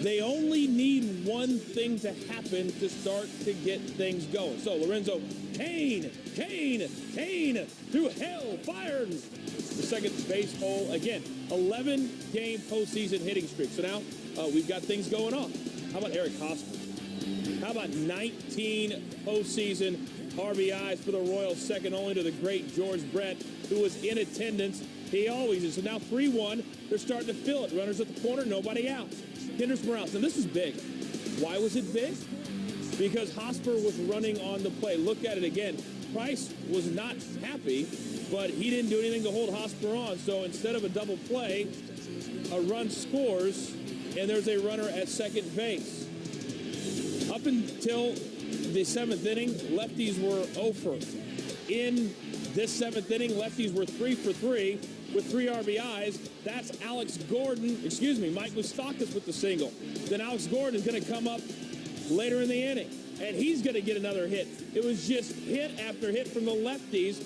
They only need one thing to happen to start to get things going. So Lorenzo, Kane through hell, fired the second base hole. Again, 11-game postseason hitting streak. So now we've got things going on. How about Eric Hosmer? How about 19 postseason RBIs for the Royals, second only to the great George Brett, who was in attendance. He always is. So now 3-1. They're starting to fill it. Runners at the corner, nobody out. Kendrys Morales. Now, this is big. Why was it big? Because Hosmer was running on the play. Look at it again. Price was not happy, but he didn't do anything to hold Hosmer on. So instead of a double play, a run scores, and there's a runner at second base. Up until the seventh inning, lefties were 0 for. In this seventh inning, lefties were 3 for 3 with 3 RBIs. That's Mike Moustakas with the single. Then Alex Gordon is going to come up later in the inning, and he's going to get another hit. It was just hit after hit from the lefties,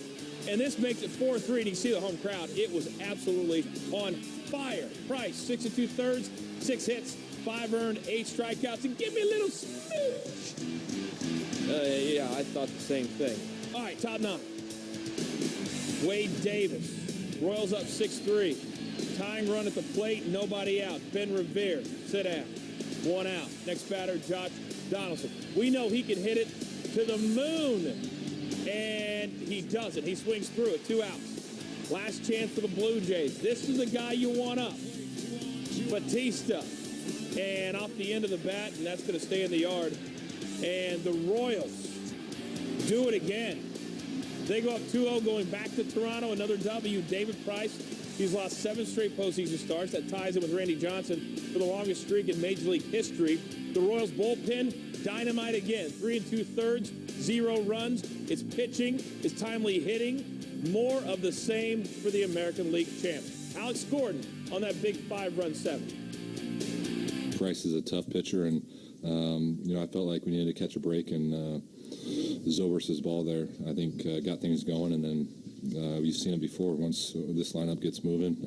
and this makes it 4-3. And you see the home crowd. It was absolutely on fire. Price, 6 2/3, 6 hits, 5 earned, 8 strikeouts, and give me a little smooch. Yeah, I thought the same thing. All right, top 9. Wade Davis. Royals up 6-3. Tying run at the plate, nobody out. Ben Revere, sit down. 1 out. Next batter, Josh Donaldson. We know he can hit it to the moon. And he doesn't. He swings through it. 2 outs. Last chance for the Blue Jays. This is the guy you want up. Batista. And off the end of the bat, and that's going to stay in the yard. And the Royals do it again. They go up 2-0 going back to Toronto. Another W. David Price. He's lost 7 straight postseason starts. That ties him with Randy Johnson for the longest streak in Major League history. The Royals bullpen, dynamite again. 3 2/3, 0 runs. It's pitching. It's timely hitting. More of the same for the American League champs. Alex Gordon on that big 5-run 7. Price is a tough pitcher, and I felt like we needed to catch a break, and Zobrist's ball there, I think, got things going, and then we've seen it before. Once this lineup gets moving,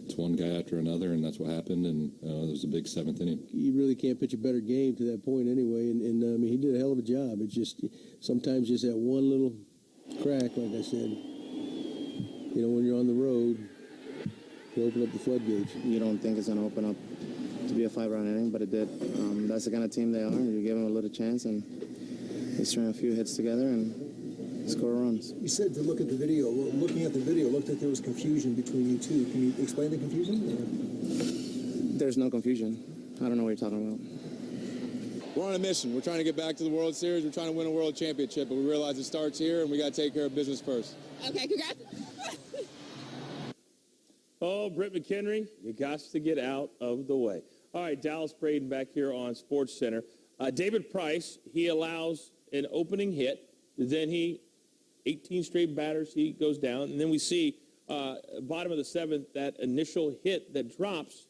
it's one guy after another, and that's what happened, and it was a big 7th inning. You really can't pitch a better game to that point anyway, and I mean, he did a hell of a job. It's just sometimes just that one little crack, like I said, when you're on the road, you open up the floodgates. You don't think it's going to open up to be a 5-run inning, but it did. That's the kind of team they are. You give them a little chance, and they string a few hits together and score runs. You said to look at the video. Looking at the video, looked like there was confusion between you two. Can you explain the confusion? There's no confusion. I don't know what you're talking about. We're on a mission. We're trying to get back to the World Series. We're trying to win a World Championship, but we realize it starts here, and we got to take care of business first. Okay, congrats. Oh, Britt McHenry, you got to get out of the way. All right, Dallas Braden back here on Sports Center. David Price, he allows an opening hit. Then 18 straight batters, he goes down. And then we see bottom of the 7th, that initial hit that drops.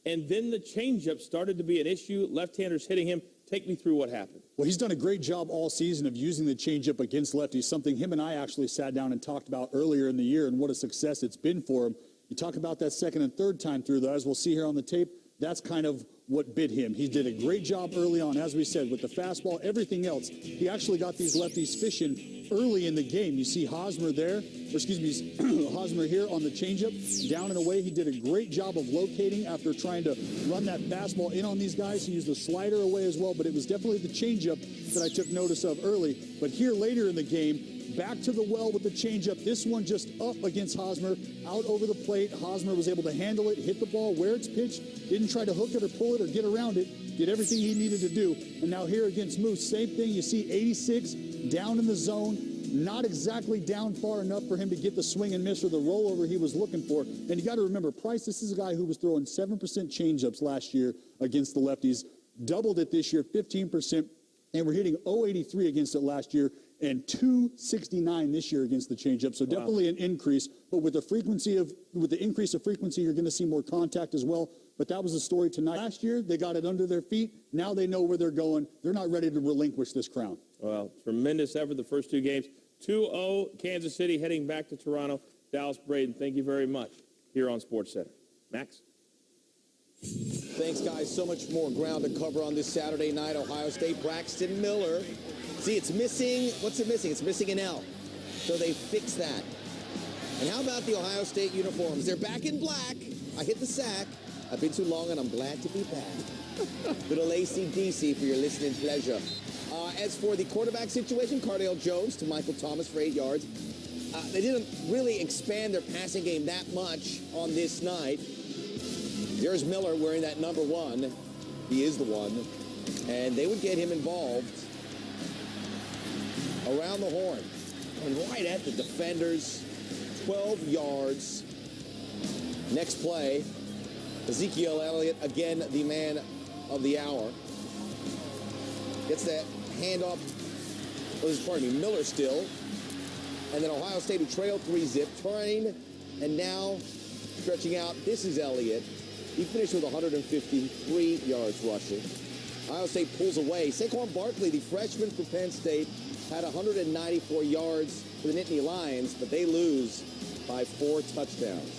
And then the changeup started to be an issue. Left-handers hitting him. Take me through what happened. Well, he's done a great job all season of using the changeup against lefties, something him and I actually sat down and talked about earlier in the year and what a success it's been for him. You talk about that second and third time through, though, as we'll see here on the tape, that's kind of what bit him. He did a great job early on, as we said, with the fastball, everything else. He actually got these lefties fishing early in the game. You see Hosmer there, Hosmer here on the changeup, down and away. He did a great job of locating after trying to run that fastball in on these guys. He used the slider away as well, but it was definitely the changeup that I took notice of early. But here later in the game, back to the well with the changeup. This one just up against Hosmer, out over the plate. Hosmer was able to handle it, hit the ball where it's pitched, didn't try to hook it or pull it or get around it, did everything he needed to do. And now here against Moose, same thing. You see 86 down in the zone, not exactly down far enough for him to get the swing and miss or the rollover he was looking for. And you got to remember, Price, this is a guy who was throwing 7% changeups last year against the lefties, doubled it this year, 15%, and we're hitting 083 against it last year and 269 this year against the changeup. So definitely an increase, but with the increase of frequency, you're going to see more contact as well. But that was the story tonight. Last year, they got it under their feet. Now they know where they're going. They're not ready to relinquish this crown. Well, tremendous effort the first 2 games. 2-0 Kansas City heading back to Toronto. Dallas Braden, thank you very much here on Sports Center. Max? Thanks, guys. So much more ground to cover on this Saturday night. Ohio State, Braxton Miller. See, it's missing. What's it missing? It's missing an L. So they fixed that. And how about the Ohio State uniforms? They're back in black. I hit the sack. I've been too long, and I'm glad to be back. Little AC/DC for your listening pleasure. As for the quarterback situation, Cardale Jones to Michael Thomas for 8 yards. They didn't really expand their passing game that much on this night. There's Miller wearing that number 1. He is the one. And they would get him involved around the horn. And right at the defenders. 12 yards. Next play, Ezekiel Elliott, again the man of the hour. Gets that handoff. Pardon me, Miller still. And then Ohio State, who trailed 3-zip, turning, and now stretching out. This is Elliott. He finished with 153 yards rushing. Ohio State pulls away. Saquon Barkley, the freshman for Penn State, had 194 yards for the Nittany Lions, but they lose by 4 touchdowns.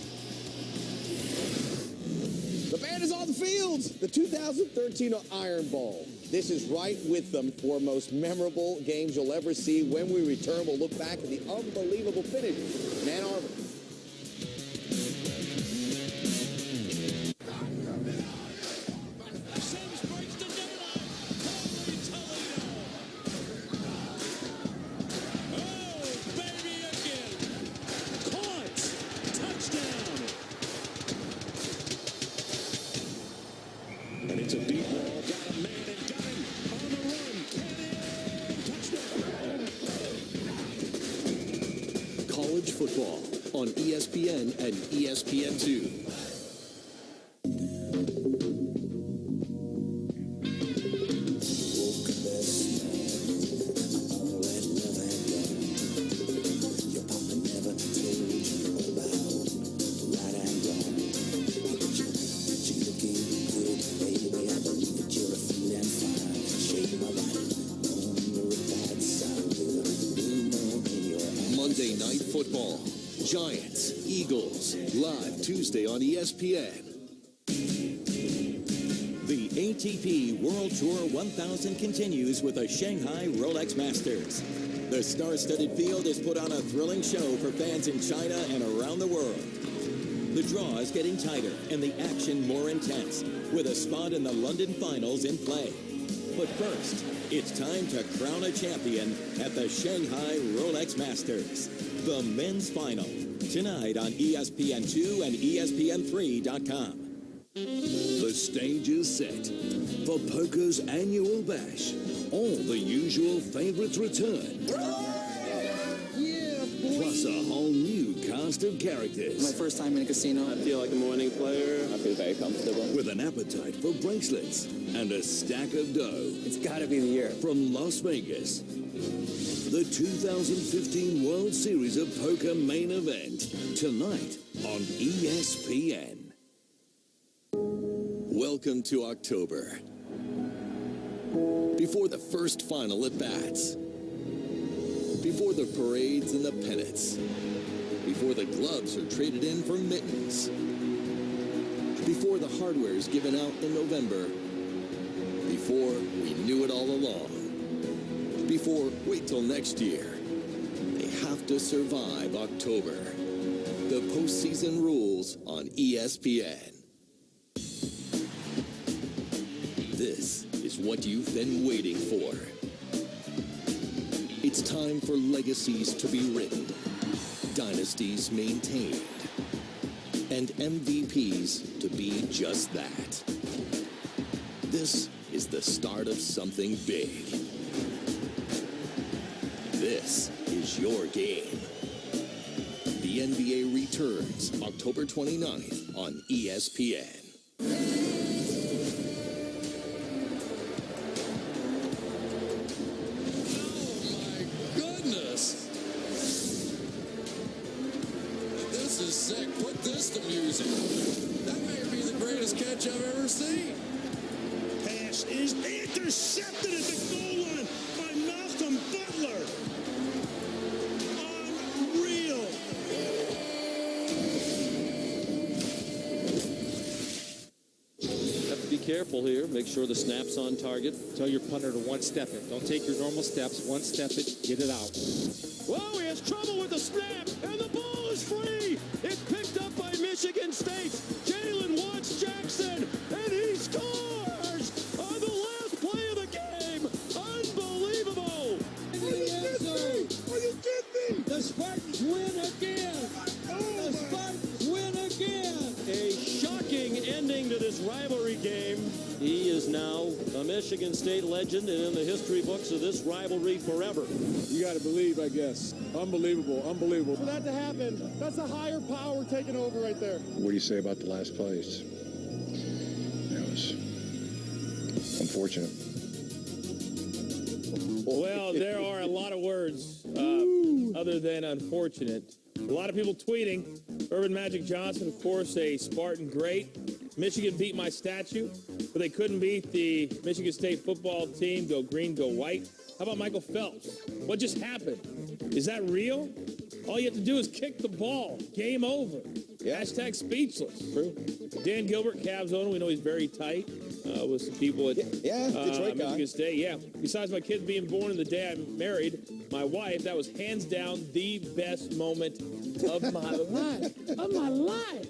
The band is on the field. The 2013 Iron Bowl. This is right with them for most memorable games you'll ever see. When we return, we'll look back at the unbelievable finish in Ann Arbor. Football on ESPN and ESPN2. Monday Night Football. Giants, Eagles, live Tuesday on ESPN. The ATP World Tour 1000 continues with the Shanghai Rolex Masters. The star-studded field has put on a thrilling show for fans in China and around the world. The draw is getting tighter and the action more intense, with a spot in the London finals in play. But first, it's time to crown a champion at the Shanghai Rolex Masters. The men's final, tonight on ESPN2 and ESPN3.com. The stage is set for poker's annual bash. All the usual favorites return. Plus a whole new cast of characters. My first time in a casino. I feel like a winning player. I feel very comfortable. With an appetite for bracelets and a stack of dough. It's gotta be the year. From Las Vegas, the 2015 World Series of Poker main event, tonight on ESPN. Welcome to October. Before the first final at bats. Before the parades and the pennants. Before the gloves are traded in for mittens. Before the hardware is given out in November. Before we knew it all along. Before, wait till next year. They have to survive October. The postseason rules on ESPN. This is what you've been waiting for. It's time for legacies to be written, dynasties maintained, and MVPs to be just that. This is the start of something big. This is your game. The NBA returns October 29th on ESPN. This is sick. Put this to music. That may be the greatest catch I've ever seen. Pass is intercepted at the goal line by Malcolm Butler. Unreal. That's careful here. Make sure the snap's on target. Tell your punter to one-step it. Don't take your normal steps. One-step it. Get it out. Whoa, he has trouble with the snap, and the ball is free. It's picked up by Michigan State. Jalen Watts Jackson, and he scores on the last play of the game. Unbelievable. Are you kidding me? The Spartans win again. The Spartans win again. A shocking ending to this rivalry game. He is now a Michigan State legend and in the history books of this rivalry forever. You got to believe, I guess. Unbelievable, unbelievable. For that to happen, that's a higher power taking over right there. What do you say about the last place? It was unfortunate. Well, there are a lot of words other than unfortunate. A lot of people tweeting. Urban Magic Johnson, of course, a Spartan great. Michigan beat my statue, but they couldn't beat the Michigan State football team. Go green, go white. How about Michael Phelps? What just happened? Is that real? All you have to do is kick the ball. Game over. Yeah. Hashtag speechless. True. Dan Gilbert, Cavs owner. We know he's very tight with some people at Detroit guy. Michigan State. Yeah. Besides my kids being born and the day I married my wife, that was hands down the best moment of my life. Of my life.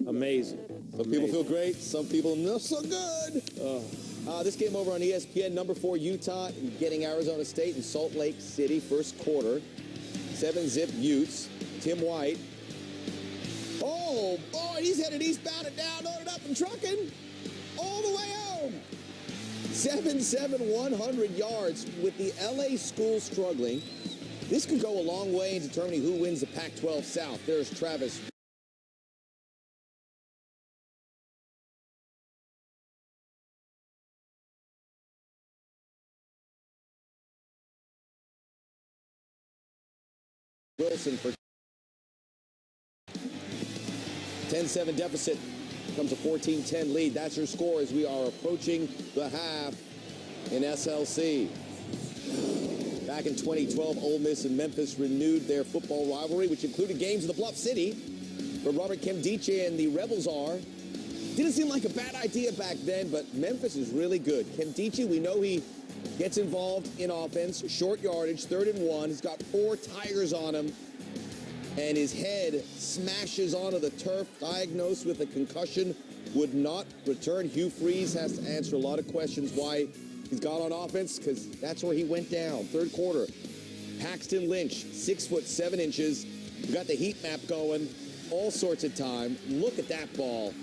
Amazing. Some people feel great. Some people not so good. This game over on ESPN, number 4 Utah getting Arizona State in Salt Lake City, first quarter. 7-zip Utes. Tim White. Oh, boy, he's headed eastbound and down, loaded up and trucking all the way home. 7-7, 100 yards with the LA school struggling. This could go a long way in determining who wins the Pac-12 South. There's Travis. Wilson for 10-7 deficit. Comes a 14-10 lead. That's your score as we are approaching the half in SLC. Back in 2012, Ole Miss and Memphis renewed their football rivalry, which included games in the Bluff City, where Robert Nkemdiche and the Rebels are. Didn't seem like a bad idea back then, but Memphis is really good. Nkemdiche, we know he gets involved in offense, short yardage, 3rd and 1. He's got 4 tires on him, and his head smashes onto the turf, diagnosed with a concussion, would not return. Hugh Freeze has to answer a lot of questions why he's got on offense, because that's where he went down. 3rd quarter, Paxton Lynch, 6 foot 7 inches. We got the heat map going, all sorts of time. Look at that ball.